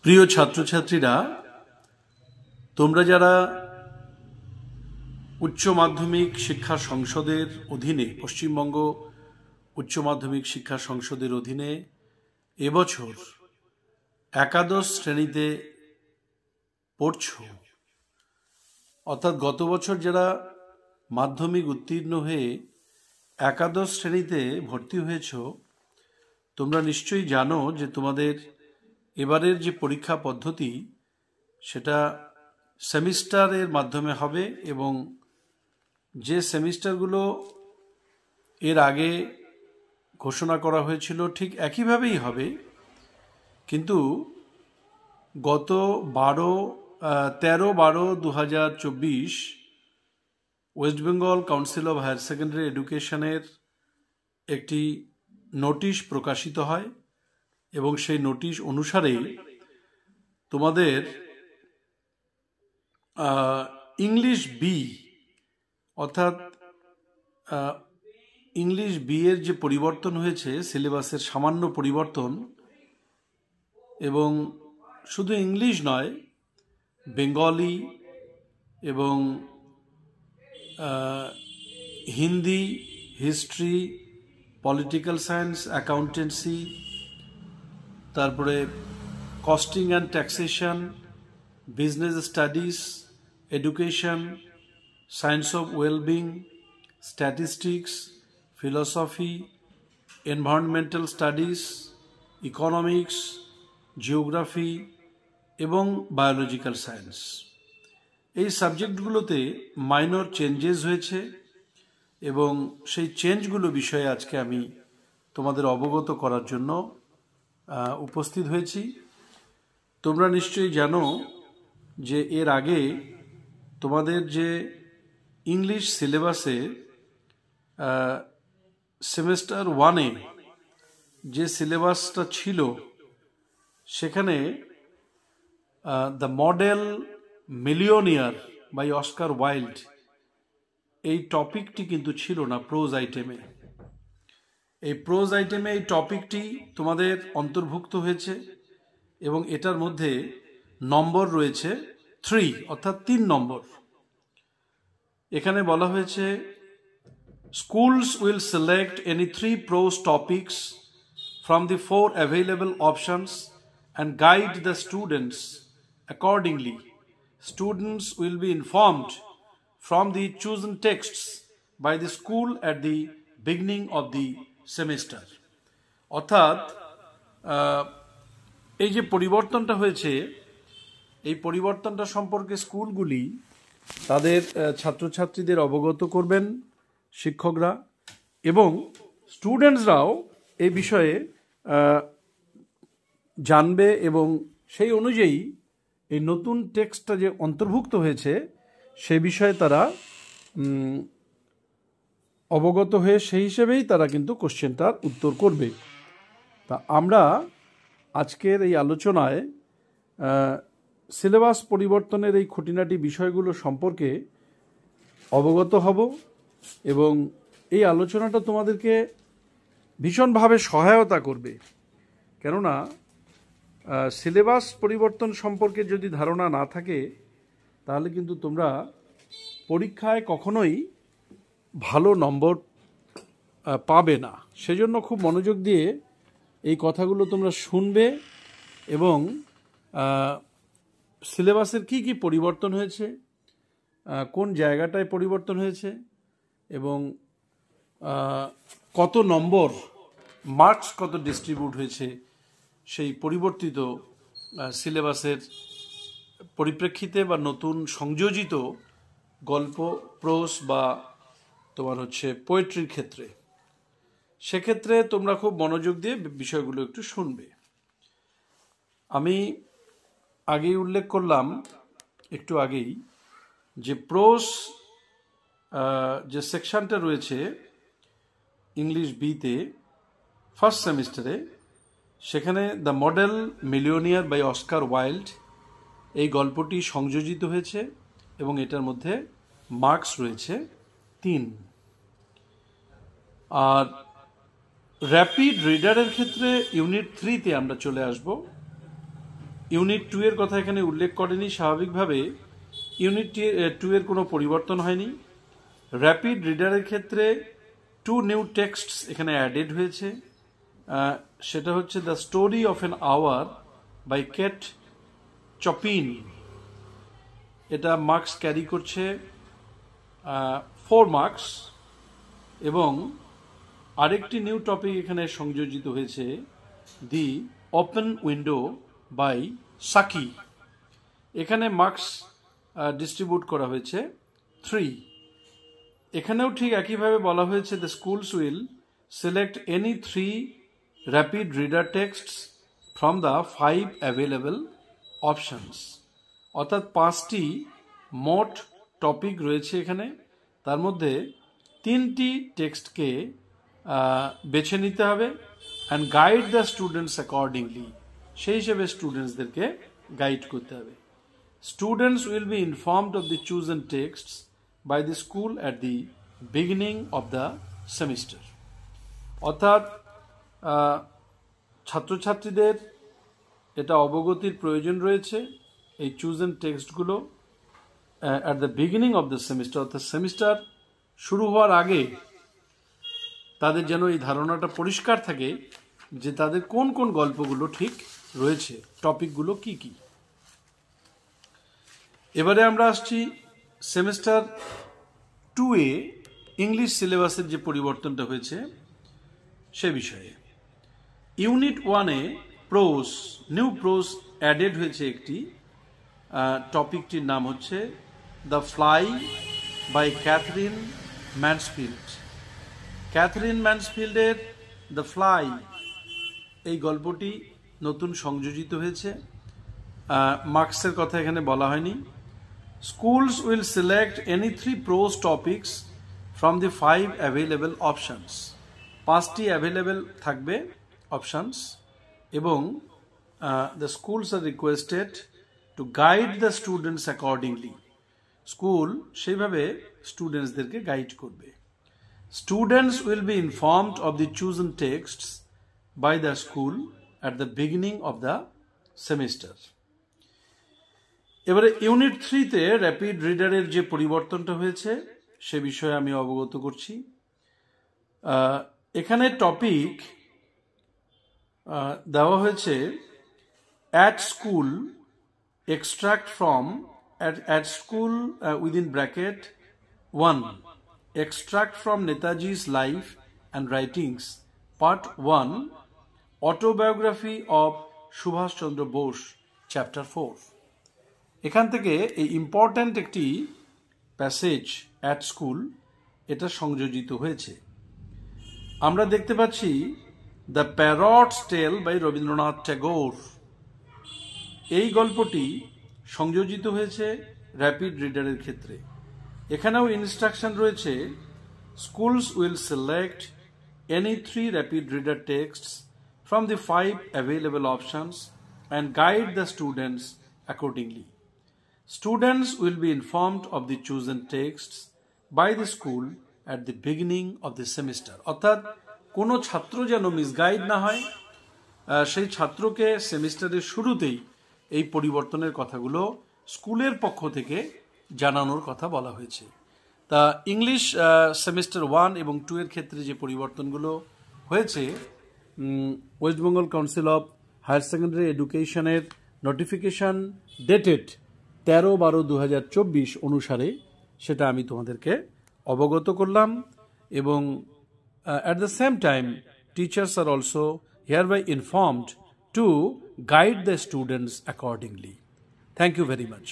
প্রিয় ছাত্রছাত্রীরা, তোমরা যারা উচ্চ মাধ্যমিক শিক্ষা সংসদের অধীনে, পশ্চিমবঙ্গ উচ্চ মাধ্যমিক শিক্ষা সংসদের অধীনে এবছর একাদশ শ্রেণীতে পড়ছ, অর্থাৎ গত বছর যারা মাধ্যমিক উত্তীর্ণ হয়ে একাদশ শ্রেণীতে ভর্তি হয়েছ, তোমরা নিশ্চয়ই জানো যে তোমাদের এবারের যে পরীক্ষা পদ্ধতি সেটা সেমিস্টারের মাধ্যমে হবে এবং যে সেমিস্টারগুলো এর আগে ঘোষণা করা হয়েছিল ঠিক একইভাবেই হবে, কিন্তু গত 13-12-2024 West Bengal council of higher secondary এডুকেশনের একটি নোটিশ প্রকাশিত হয় এবং সেই নোটিশ অনুসারে তোমাদের ইংলিশ বি, অর্থাৎ ইংলিশ বি এর যে পরিবর্তন হয়েছে, সিলেবাসের সামান্য পরিবর্তন, এবং শুধু ইংলিশ নয়, বেঙ্গলি এবং Hindi, history, political science, accountancy, তারপরে costing and taxation, business studies, education, science of wellbeing, statistics, philosophy, environmental studies, economics, geography এবং বায়োলজিক্যাল সায়েন্স, এই সাবজেক্টগুলোতে মাইনর চেঞ্জেস হয়েছে এবং সেই চেঞ্জগুলো বিষয়ে আজকে আমি তোমাদের অবগত করার জন্য উপস্থিত হয়েছি। তোমরা নিশ্চয়ই জানো যে এর আগে তোমাদের যে ইংলিশ সিলেবাসে সেমেস্টার 1-এ যে সিলেবাসটা ছিল, সেখানে the model millionaire by Oscar Wilde, এই টপিকটি কিন্তু ছিল না প্রোজ আইটেমে। এই প্রোজ আইটেমে এই টপিকটি তোমাদের অন্তর্ভুক্ত হয়েছে এবং এটার মধ্যে নম্বর রয়েছে 3, অর্থাৎ 3 নম্বর। এখানে বলা হয়েছে, schools will select any 3 prose topics from the 4 available options and guide the students accordingly. Students will be informed from the chosen texts by the school at the beginning of the semester. অর্থাৎ এই যে পরিবর্তনটা হয়েছে, এই পরিবর্তনটা সম্পর্কে স্কুলগুলি তাদের ছাত্রছাত্রীদের অবগত করবেন, শিক্ষকরা এবং স্টুডেন্টসরাও এই বিষয়ে জানবে এবং সেই অনুযায়ী এই নতুন টেক্সটটা যে অন্তর্ভুক্ত হয়েছে সে বিষয়ে তারা অবগত হয়ে সেই হিসেবেই তারা কিন্তু কোশ্চেনটার উত্তর করবে। তা আমরা আজকের এই আলোচনায় সিলেবাস পরিবর্তনের এই খুঁটিনাটি বিষয়গুলো সম্পর্কে অবগত হব এবং এই আলোচনাটা তোমাদেরকে ভীষণভাবে সহায়তা করবে, কেননা সিলেবাস পরিবর্তন সম্পর্কে যদি ধারণা না থাকে তাহলে কিন্তু তোমরা পরীক্ষায় কখনোই ভালো নম্বর পাবে না। সেজন্য খুব মনোযোগ দিয়ে এই কথাগুলো তোমরা শুনবে এবং সিলেবাসের কি কি পরিবর্তন হয়েছে, কোন জায়গাটায় পরিবর্তন হয়েছে এবং কত নম্বর, মার্কস কত ডিস্ট্রিবিউট হয়েছে, সেই পরিবর্তিত সিলেবাসের পরিপ্রেক্ষিতে বা নতুন সংযোজিত গল্প, প্রোস বা তোমার পোয়েট্রির ক্ষেত্রে, সেক্ষেত্রে তোমরা খুব মনোযোগ দিয়ে বিষয়গুলো একটু শুনবে। আমি আগেই উল্লেখ করলাম, একটু আগেই, যে প্রোস যে সেকশনটা রয়েছে ইংলিশ বিতে ফার্স্ট সেমিস্টারে, সেখানে the model millionaire by Oscar Wilde এই গল্পটি সংযোজিত হয়েছে এবং এটার মধ্যে মার্কস রয়েছে 3। আর র্যাপিড রিডারের ক্ষেত্রে ইউনিট 3-তে আমরা চলে আসব। ইউনিট 2 এর কথা এখানে উল্লেখ করেনি, স্বাভাবিকভাবে ইউনিট 2 এর কোনো পরিবর্তন হয়নি। র্যাপিড রিডারের ক্ষেত্রে 2 নিউ টেক্সটস এখানে অ্যাডেড হয়েছে। সেটা হচ্ছে the story of an hour by Kate Chopin. এটা মার্কস ক্যারি করছে 4 মার্কস। এবং আরেকটি নিউ টপিক এখানে সংযোজিত হয়েছে, দি ওপেন উইন্ডো বাই সাকি। এখানে মার্কস ডিস্ট্রিবিউট করা হয়েছে 3। এখানেও ঠিক একইভাবে বলা হয়েছে, the schools will select any 3 rapid reader texts from the 5 available options. অর্থাৎ 5টি মোট টপিক রয়েছে এখানে, তার মধ্যে 3টি টেক্সটকে বেছে নিতে হবে and guide the students accordingly. সেই হিসেবে স্টুডেন্টসদেরকে গাইড করতে হবে। Students will be informed of the chosen texts by the school at the beginning of the semester. অর্থাৎ ছাত্রছাত্রীদের এটা অবগতির প্রয়োজন রয়েছে, এই চুজেন টেক্সটগুলো at the beginning of the semester, অর্থাৎ সেমিস্টার শুরু হওয়ার আগে তাদের যেন এই ধারণাটা পরিষ্কার থাকে যে তাদের কোন কোন গল্পগুলো ঠিক রয়েছে, টপিকগুলো কি কি। এবারে আমরা আসছি সেমিস্টার 2-এ ইংলিশ সিলেবাসের যে পরিবর্তনটা হয়েছে সে বিষয়ে। ইউনিট 1-এ প্রোজ, নিউ প্রোজ অ্যাডেড হয়েছে একটি। টপিকটির নাম হচ্ছে the fly by Katherine Mansfield. Katherine ম্যানসফিল্ডের দ্য ফ্লাই এই গল্পটি নতুন সংযোজিত হয়েছে। মার্কসের কথা এখানে বলা হয়নি। Schools will select any 3 pros topics from the 5 available options. 5টি অ্যাভেলেবল থাকবে অপশনস, এবং the schools are requested to guide the students accordingly. School সেইভাবে স্টুডেন্টসদেরকে গাইড করবে। Students will be informed of the chosen texts by the school at the beginning of the semester. এবারে unit 3-তে rapid রিডারের যে পরিবর্তনটা হয়েছে সে বিষয়ে আমি অবগত করছি। এখানে টপিক দেওয়া হয়েছে at school extract from at school within bracket 1 extract from Netaji's life and writings part 1 autobiography of Subhash Chandra Bose chapter 4। এখান থেকে এই ইম্পর্ট্যান্ট একটি প্যাসেজ at school এটা সংযোজিত হয়েছে। আমরা দেখতে পাচ্ছি the parrot's tale by Rabindranath Tagore. এই গল্পটি সংযোজিত হয়েছে র্যাপিড রিডারের ক্ষেত্রে। এখানেও ইনস্ট্রাকশন রয়েছে, schools will select any 3 rapid reader texts from the 5 available options and guide the students accordingly. Students will be informed of the chosen texts by the school at the beginning of the semester. অর্থাৎ কোনো ছাত্র যেন misguide না হয়, সেই ছাত্রকে সেমিস্টারের শুরুতেই এই পরিবর্তনের কথাগুলো স্কুলের পক্ষ থেকে জানানোর কথা বলা হয়েছে। তা ইংলিশ সেমিস্টার 1 এবং 2 এর ক্ষেত্রে যে পরিবর্তনগুলো হয়েছে, West Bengal council of higher secondary এডুকেশনের নোটিফিকেশন ডেটেড 13/12/2024 অনুসারে সেটা আমি তোমাদেরকে অবগত করলাম। এবং at the same time teachers are also hereby informed to guide the students accordingly. Thank you very much.